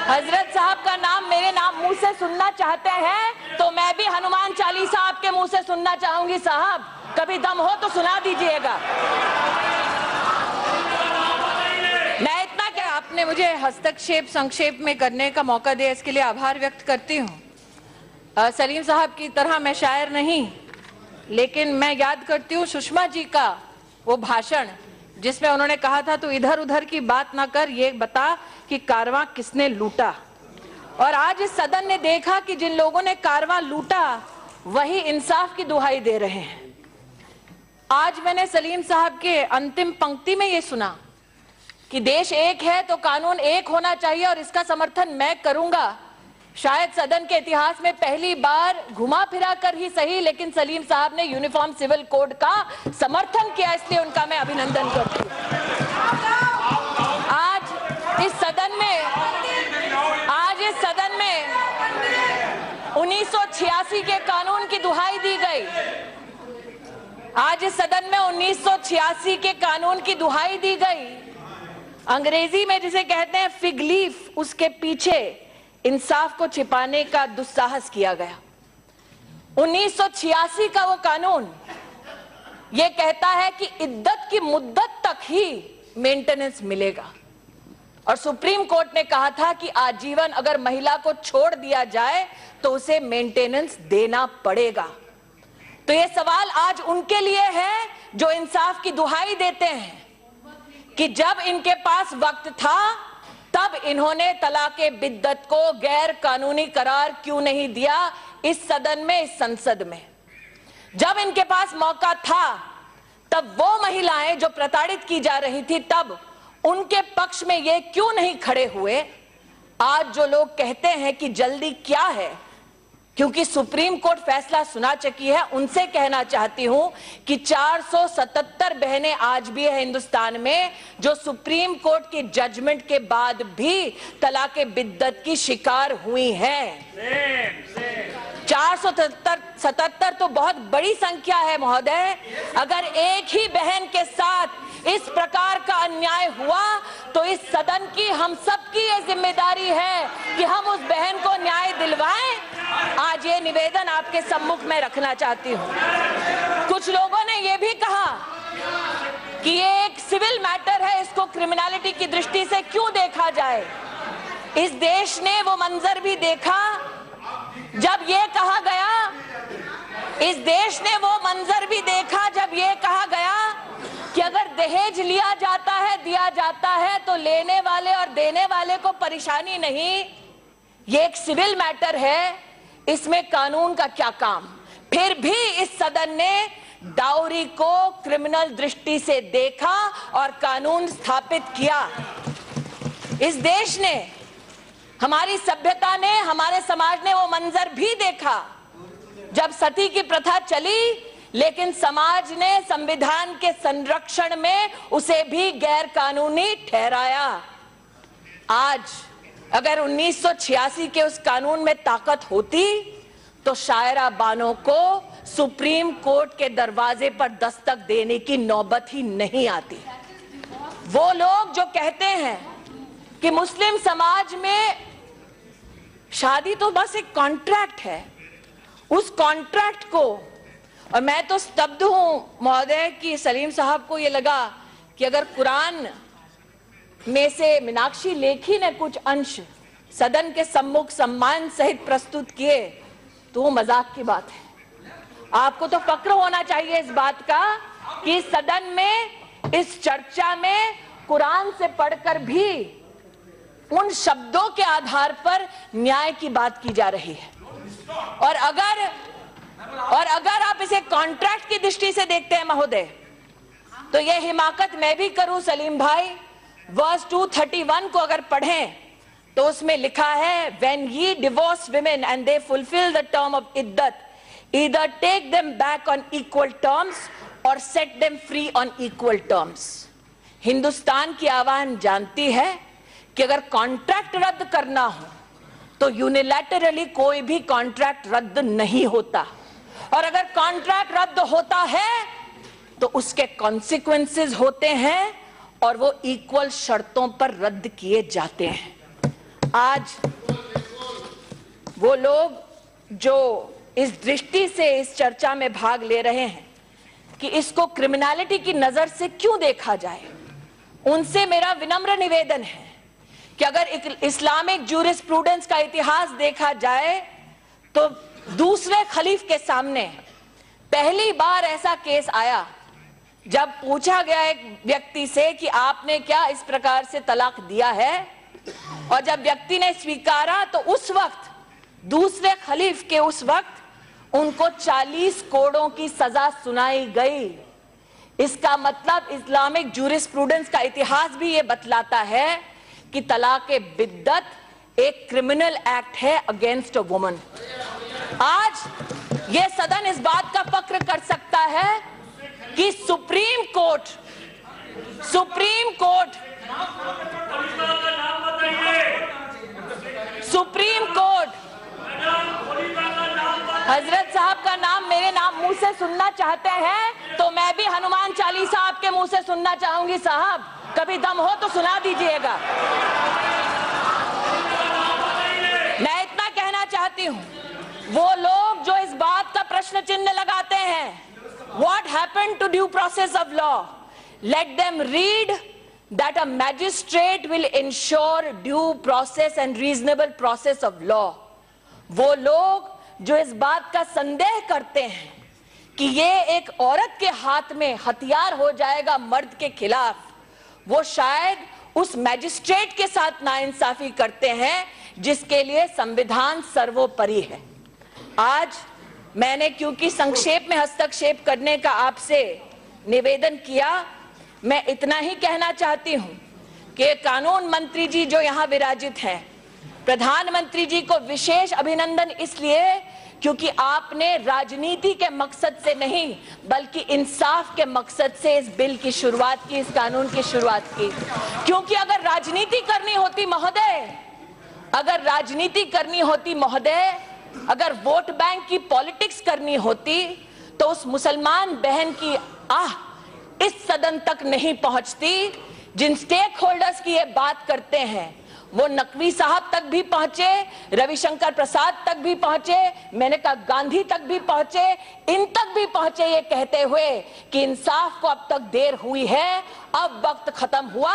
हजरत साहब का नाम मेरे नाम मुंह से सुनना चाहते हैं तो मैं भी हनुमान चालीसा आपके मुंह से सुनना चाहूंगी साहब, कभी दम हो तो सुना दीजिएगा। मैं इतना क्या, आपने मुझे हस्तक्षेप संक्षेप में करने का मौका दिया, इसके लिए आभार व्यक्त करती हूँ। सलीम साहब की तरह मैं शायर नहीं, लेकिन मैं याद करती हूँ सुषमा जी का वो भाषण जिसमें उन्होंने कहा था तू इधर उधर की बात ना कर, ये बता कि कारवां किसने लूटा। और आज इस सदन ने देखा कि जिन लोगों ने कारवां लूटा वही इंसाफ की दुहाई दे रहे हैं। आज मैंने सलीम साहब के अंतिम पंक्ति में ये सुना कि देश एक है तो कानून एक होना चाहिए और इसका समर्थन मैं करूंगा। शायद सदन के इतिहास में पहली बार घुमा फिरा कर ही सही, लेकिन सलीम साहब ने यूनिफॉर्म सिविल कोड का समर्थन किया, इसलिए उनका मैं अभिनंदन करती हूँ। आज इस सदन में 1986 के कानून की दुहाई दी गई। आज इस सदन में 1986 के कानून की दुहाई दी गई। अंग्रेजी में जिसे कहते हैं फिग लीफ, उसके पीछे इंसाफ को छिपाने का दुस्साहस किया गया। 1986 का वो कानून ये कहता है कि इद्दत की मुद्दत तक ही मेंटेनेंस मिलेगा, और सुप्रीम कोर्ट ने कहा था कि आजीवन अगर महिला को छोड़ दिया जाए तो उसे मेंटेनेंस देना पड़ेगा। तो ये सवाल आज उनके लिए है जो इंसाफ की दुहाई देते हैं कि जब इनके पास वक्त था तब इन्होंने तलाके बिद्दत को गैर कानूनी करार क्यों नहीं दिया इस सदन में, इस संसद में। जब इनके पास मौका था तब वो महिलाएं जो प्रताड़ित की जा रही थी तब उनके पक्ष में ये क्यों नहीं खड़े हुए। आज जो लोग कहते हैं कि जल्दी क्या है क्योंकि सुप्रीम कोर्ट फैसला सुना चुकी है, उनसे कहना चाहती हूं कि 477 बहनें आज भी है हिंदुस्तान में जो सुप्रीम कोर्ट की जजमेंट के बाद भी तलाके बिद्दत की शिकार हुई हैं। 477 तो बहुत बड़ी संख्या है महोदय। अगर एक ही बहन के साथ इस प्रकार का अन्याय हुआ तो इस सदन की, हम सबकी ये जिम्मेदारी है कि हम उस बहन को न्याय दिलवाएं। आज ये निवेदन आपके सम्मुख में रखना चाहती हूं। कुछ लोगों ने ये भी कहा कि ये एक सिविल मैटर है, इसको क्रिमिनलिटी की दृष्टि से क्यों देखा जाए। इस देश ने वो मंजर भी देखा जब ये कहा गया, इस देश ने वो मंजर भी देखा जब ये कहा गया कि अगर दहेज लिया जाता है, दिया जाता है तो लेने वाले और देने वाले को परेशानी नहीं। ये एक सिविल मैटर है, इसमें कानून का क्या काम। फिर भी इस सदन ने डाउरी को क्रिमिनल दृष्टि से देखा और कानून स्थापित किया। इस देश ने, हमारी सभ्यता ने, हमारे समाज ने वो मंजर भी देखा जब सती की प्रथा चली, लेकिन समाज ने संविधान के संरक्षण में उसे भी गैर कानूनी ठहराया। आज अगर 1986 के उस कानून में ताकत होती तो शायरा बानो को सुप्रीम कोर्ट के दरवाजे पर दस्तक देने की नौबत ही नहीं आती। वो लोग जो कहते हैं कि मुस्लिम समाज में शादी तो बस एक कॉन्ट्रैक्ट है, उस कॉन्ट्रैक्ट को, और मैं तो स्तब्ध हूं महोदय कि सलीम साहब को ये लगा कि अगर कुरान में से मीनाक्षी लेखी ने कुछ अंश सदन के सम्मुख सम्मान सहित प्रस्तुत किए तो वो मजाक की बात है। आपको तो फक्र होना चाहिए इस बात का कि सदन में, इस चर्चा में कुरान से पढ़कर भी उन शब्दों के आधार पर न्याय की बात की जा रही है। और अगर आप इसे कॉन्ट्रैक्ट की दृष्टि से देखते हैं महोदय, तो यह हिमाकत मैं भी करूं सलीम भाई। वर्स 231 को अगर पढ़ें तो उसमें लिखा है, when ye divorce women and they fulfill the term of iddat, either take them back on equal terms or set them free on equal terms। Hindustan की आवाम जानती है कि अगर कॉन्ट्रैक्ट रद्द करना हो तो यूनिलैटरली कोई भी कॉन्ट्रैक्ट रद्द नहीं होता, और अगर कॉन्ट्रैक्ट रद्द होता है तो उसके कॉन्सिक्वेंसेस होते हैं और वो इक्वल शर्तों पर रद्द किए जाते हैं। आज वो लोग जो इस दृष्टि से इस चर्चा में भाग ले रहे हैं कि इसको क्रिमिनलिटी की नजर से क्यों देखा जाए, उनसे मेरा विनम्र निवेदन है कि अगर इस्लामिक ज्यूरिस्प्रूडेंस का इतिहास देखा जाए तो दूसरे खलीफ के सामने पहली बार ऐसा केस आया जब पूछा गया एक व्यक्ति से कि आपने क्या इस प्रकार से तलाक दिया है, और जब व्यक्ति ने स्वीकारा तो उस वक्त दूसरे खलीफ के उस वक्त उनको 40 कोड़ों की सजा सुनाई गई। इसका मतलब इस्लामिक ज्यूरिस्प्रूडेंस का इतिहास भी ये बतलाता है कि तलाक़े बिद्दत एक क्रिमिनल एक्ट है अगेंस्ट अ वुमन। आज ये सदन इस बात का फख्र कर सकता है कि सुप्रीम कोर्ट हजरत साहब का नाम मेरे नाम मुंह से सुनना चाहते हैं तो मैं भी हनुमान चालीसा आपके मुंह से सुनना चाहूंगी। साहब कभी दम हो तो सुना दीजिएगा। मैं इतना कहना चाहती हूं, वो लोग जो इस बात का प्रश्न चिन्ह लगाते हैं what happened to due process of law, let them read that a magistrate will ensure due process and reasonable process of law। वो लोग जो इस बात का संदेह करते हैं कि ये एक औरत के हाथ में हथियार हो जाएगा मर्द के खिलाफ, वो शायद उस मैजिस्ट्रेट के साथ नाइंसाफी करते हैं जिसके लिए संविधान सर्वोपरि है। आज मैंने क्योंकि संक्षेप में हस्तक्षेप करने का आपसे निवेदन किया, मैं इतना ही कहना चाहती हूं कि कानून मंत्री जी जो यहां विराजित हैं, प्रधानमंत्री जी को विशेष अभिनंदन इसलिए क्योंकि आपने राजनीति के मकसद से नहीं बल्कि इंसाफ के मकसद से इस बिल की शुरुआत की, इस कानून की शुरुआत की। क्योंकि अगर राजनीति करनी होती महोदय, अगर वोट बैंक की पॉलिटिक्स करनी होती तो उस मुसलमान बहन की आह इस सदन तक नहीं पहुंचती। जिन स्टेक होल्डर्स की ये बात करते हैं वो नकवी साहब तक भी पहुंचे, रविशंकर प्रसाद तक भी पहुंचे, मेनका गांधी तक भी पहुंचे, इन तक भी पहुंचे ये कहते हुए कि इंसाफ को अब तक देर हुई है, अब वक्त खत्म हुआ,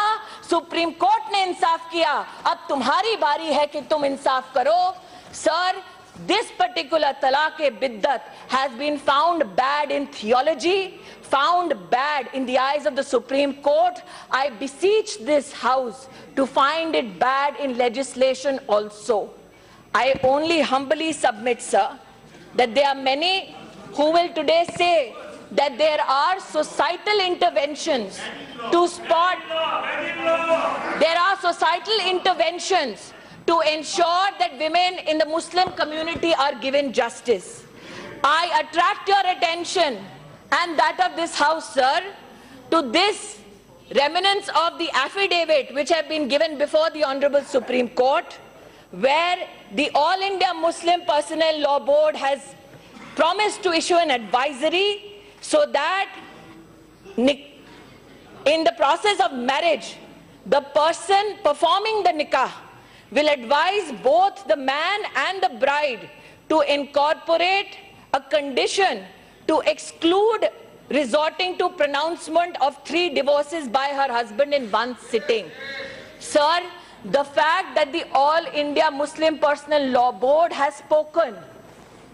सुप्रीम कोर्ट ने इंसाफ किया, अब तुम्हारी बारी है कि तुम इंसाफ करो। Sir, this particular talaq-e-biddat has been found bad in theology, found bad in the eyes of the Supreme Court. I beseech this House to find it bad in legislation also. I only humbly submit, sir, that there are many who will today say that there are societal interventions to spot, there are societal interventions to ensure that women in the Muslim community are given justice. I attract your attention and that of this House, sir, to this remnants of the affidavit which have been given before the Honorable Supreme Court, where the All India Muslim Personnel Law Board has promised to issue an advisory so that in the process of marriage, the person performing the nikah will advise both the man and the bride to incorporate a condition to exclude resorting to pronouncement of 3 divorces by her husband in one sitting. Sir, the fact that the All India Muslim Personnel Law Board has spoken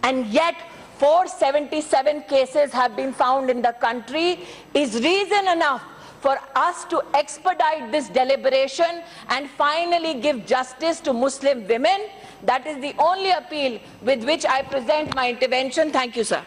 and yet 477 cases have been found in the country is reason enough for us to expedite this deliberation and finally give justice to Muslim women. That is the only appeal with which I present my intervention. Thank you, sir.